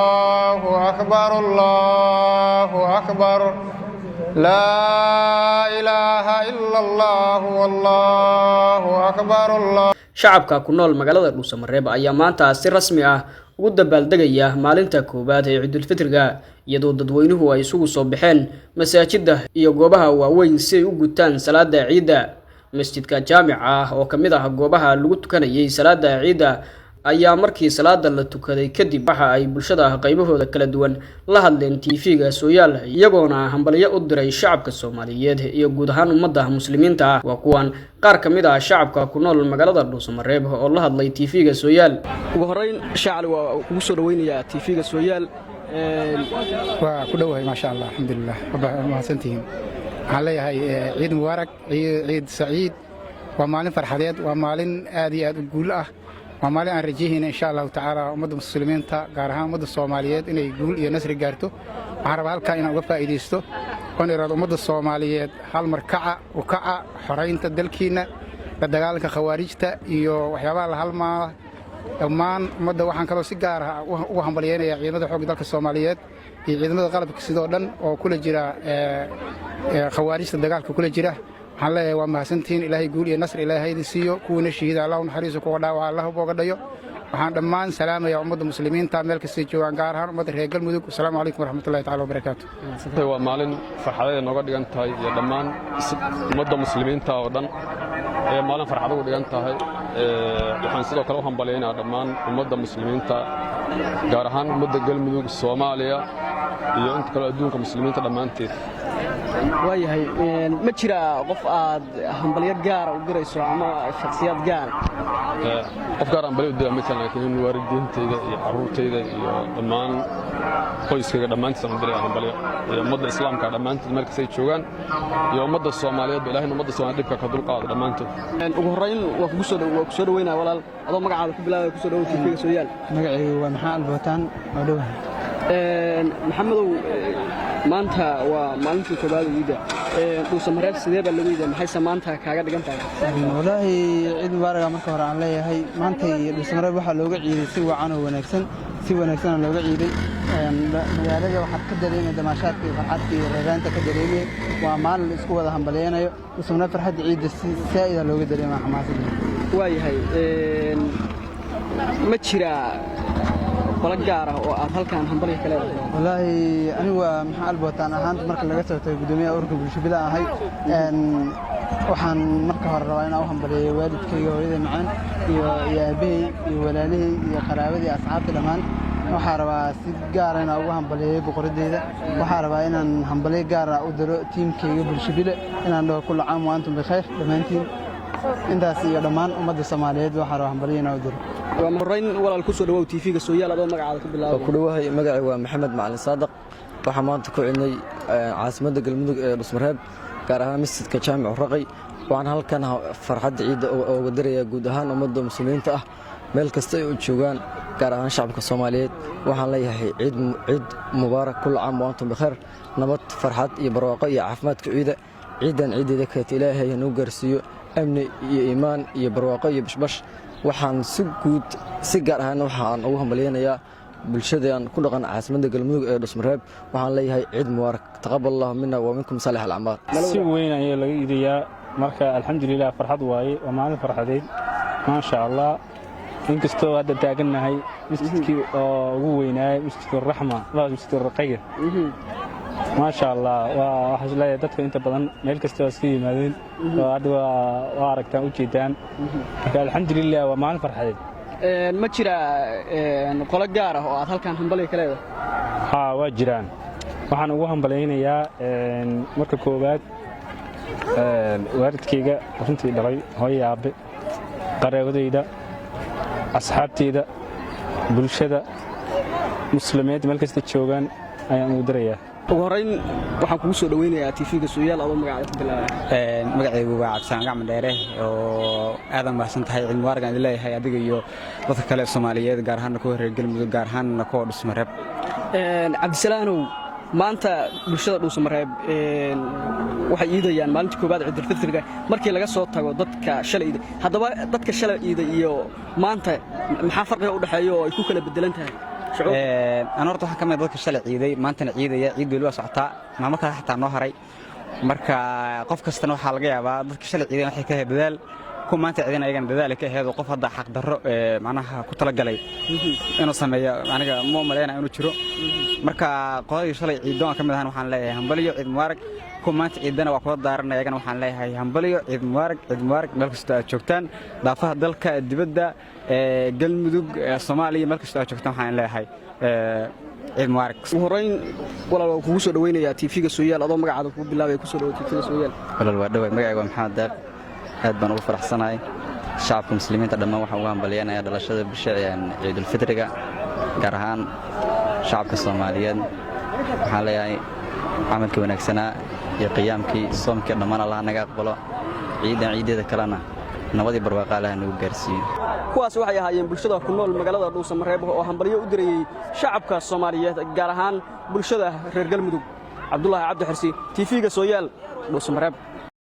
الله أكبر الله أكبر لا إله إلا الله والله أكبر الله. shacabka ku nool magaalada Dhuusamareeb ayaa maanta si rasmi ah ugu dabaaldegaya maalinta koobaad ee Ciidul Fitriga iyadoo dadweynuhu ay isugu soo baxeen masaajidda iyo goobaha waaweyn si ay u gutaan salaada ciida. masjidka jaamica ah oo kamid ah goobaha lagu tukanayay salaada ciida ayaa markii salaada la tukaday kadib waxa ay bulshada qaybahooda kala duwan la hadleen TV-ga Sooyaal iyagoona hambalyo u diray shacabka Soomaaliyeed iyo guud ahaan ummadda muslimiinta. waa kuwan qaar kamid ah shacabka ku nool magaalada Dhuusamareeb oo la hadlay TV-ga Sooyaal. ugu horeyn shacab waa ugu soo dhaweynaya TV-ga Sooyaal waa ku dhawahay ma sha Allah alxamdulillah ma hasantiin عليها عيد مبارك عيد سعيد ومالين فرحات ومالين آدي أقول ومالين رجيهن إن شاء الله تعالى ومد المسلمين تا قارها مد الصوماليات إنه يقول ينسر جارته وعرب هالكائن وقفة إديسته ونراد مد الصوماليات هالمركعة وكعة حرين تدلكينا بدقالك خوارجته يو وحيابال هالما أمان مد وحن كانوا سجارها وهم بلينا عيد مد حق ذلك الصوماليات عيد مد قلب كسيدودن وكل جرا خوارجته دقالك كل جرا حلا ومحسنتين إلهي يقول يا نصر إلهي دسيو كون الشهيد الله ونحرسه كودا والله بوقديو وحان دمان سلام يا أمة المسلمين تعمل كسيجو عن أمة الرجال مدوك السلام عليكم ورحمة الله تعالى وبركاته. هو مالين فرحة نقدر جنتاي يا دمان أمة المسلمين تاودن مالين فرحة نقدر جنتاي وحن سيدو كلهم بالينا دمان أمة المسلمين تا جارهان أمة الرجال مدوك الصومالية يوم كل أدون كمسلمين تدمان تيت. waayahay ma jira qof aad hambalyo gaar u dirayso ama shakhsiyad gaar qof gaar hambalyo u diray midkan laakiin waalidiintayda iyo carruurtayda iyo dhammaan qoyskayga dhammaantiisa u diray hambalyo iyo ummadda islaamka dhammaantood markay ay joogaan iyo ummadda Soomaaliyeed Ilaahay ummadda Soomaaliyeed dhibka ka dulqaado dhammaantood. ugu horeyn waa ku soo dhaweynaa walaal adoo magacaada ku bilaabay ku soo dhawow TV-ga Sooyaal. magacaygu waa maxaa albataan oo dhawahay maxamedow maanta waa maalintii koobaad ciida Dhuusamareeb sidee baa lagu yidhi maxay maanta kaaga dhigan tahay? wallaahi ciid mubaarak marka hore aan leeyahay maanta Dhuusamareeb waxa looga ciiday si wacan oo wanaagsan looga ciiday magaalada waxa ka dareemay damaashaadka iyo farxadka iyo reebaanta ka dareemay waa maalin isku wada hambalyeeyo Dhuusamareeb farxadda ciida si saa'id looga dareemay xamaasada. waayahay ma jira qolo gaar ah oo aad halkaan hambalyo kale wallaahi anigu maxaa albataan ahaan marka laga soo tago gudoomiyaha ururka bulshada ahay waxaan marka hore rabaa inaan u hambaliyo waalidkayga hooyaday macaan iyo aabbahay iyo walaalihii iyo qaraabadii asxaabta dhammaan waxaan rabaa si gaar ah inaan ugu hambaliyo boqoradeeda waxaan rabaa inaan hambaliyo gaar ah u diro tiimkayga bulshada inaan dhaho kullu caam wa antum bikhayr dhammaantiin intaas iyo dhammaan ummadda Soomaaliyeed waxaan rabaa hambaliyo inaan u diro. marrayn walaal ku soo dhawow TV-ga Sooyaal adoo magacaada ku bilaabay. ku dhawahay magacaygu waa Maxamed Macalin Saadaq waxaan maanta ku cidnay caasimadda Galmudug ee Dhuusamareeb gaar ahaan masjidka Jaamic Raqay waxaan halkan farxad ciid oo wadaraya guud ahaan ummadda muslimiinta ah meel kasta ay u joogaan gaar ahaan shacabka Soomaaliyeed waxaan leeyahay ciid mubaarak kullu caam wa antum bikhayr nabad farxad iyo barwaaqo iyo caafimaadka ciidan ciideeda ka Ilaahay inuu gaarsiiyo amni iyo iimaan iyo barwaaqo iyo bashbash waxaan si gaar ah waxaan ugu hambalyeeyaa bulshadaan ku dhaqan caasimadda Galmudug ee Dhuusamareeb waxaan leeyahay ciid mubaarak taqabbalallahu minna wa minkum salih al-a'mal. si weyn ayaa laga iidayaa marka alxamdulillah farxad waaye waa maalin farxadeed ma sha Allah inkastoo hadda taaganahay masjidkii oo ugu weynaay masjidka Raxma waa masjidka Raqayga ما شاء الله وحصل dadka inta badan meel kasta oo iska yimaadeen oo hadda waa aragtaan u jeedaan alxamdulillah waa maalin farxadeed ma jira qolo gaar ah oo aad halkaan hambalyo ka leedahay waa jiraan waxaan ugu hambaleynayaa marka koobaad waalidkayga runtii dhalay hooyo aabe qaraabadayda asxaabtayda bulshada muslimiinta meel kasta joogaan ayaan u dirayaa. ugu horeyn waxaan kugu soo dhaweynayaa TV-ga Sooyaal adoo magacaada ku bilaabay. magacaygu waa Cabsaan Gacmo Dheere oo aadan mahadsan tahay ciid mubaarak aan leeyahay adiga iyo dadka kale Soomaaliyeed gaar ahaan kuwa reer Galmudug gaar ahaan kuwa Dhuusamareeb. Cabdisalaanow maanta bulshada Dhuusamareeb waxay iidayaan maalintii koobaad Ciidul Fitriga markii laga soo tago dadka shalay haddaba dadka shalay iyo maanta maxaa farqiga u dhaxeeyo oo ay ku kala bedelan tahay? أنا horta waxaan ka mid dadka shalay ciiday maantana ciidaya ciid weli waa socotaa maamo kale xataa noo haray marka qof kastana waxaa laga yaabaa dadka shalay ciiday waxay ka heed dadaal ku maanta ciidan ayagana dadaal ka heedo qof hadda xaq darro macnaha ku tala galay inuu sameeyo aniga ma maleynaa inuu jiro marka qodadii shalay ciidoon ka mid ahaan waxaan leeyahay hambaliyo ciid mubarak ku maanta ciidana waa kula daaranay ayagana waxaan leeyahay hambaliyo ciid mubarak meel kasta aad joogtaan daafaha dalka dibadda galmudug Soomaaliya meel kasta aad joogtaan waxaan leeyahay ciid mubarak horeyn walaal kugu soo dhaweynaya TV-ga Sooyaal adoo magacaada ku bilaabay ku soo dhaweey TV-ga Sooyaal walaal waa dhaweey magacayga Maxamed Deeq aad baan ugu faraxsanahay shacabka muslimiinta dhammaan waxaan ugu hambalyeynaya dhalashada bulshada Ciidul Fitriga gaar ahaan shacabka Soomaaliyeed waxaan leeyahay camalkii wanaagsanaa iyo qiyaamkii soomkii dhammaan Allah naga aqbalo ciideeda kalena nabadii barwaaqo Ilaahay nagu gaarsiiyo kuwaas waxay ahaayeen bulshada ku nool magaalada Dhuusamareeb oo hambalyo u dirayay shacabka Soomaaliyeed gaar ahaan bulshada reer Galmudug Cabdullaahi Cabdi Xirsi TV-ga Sooyaal Dhuusamareeb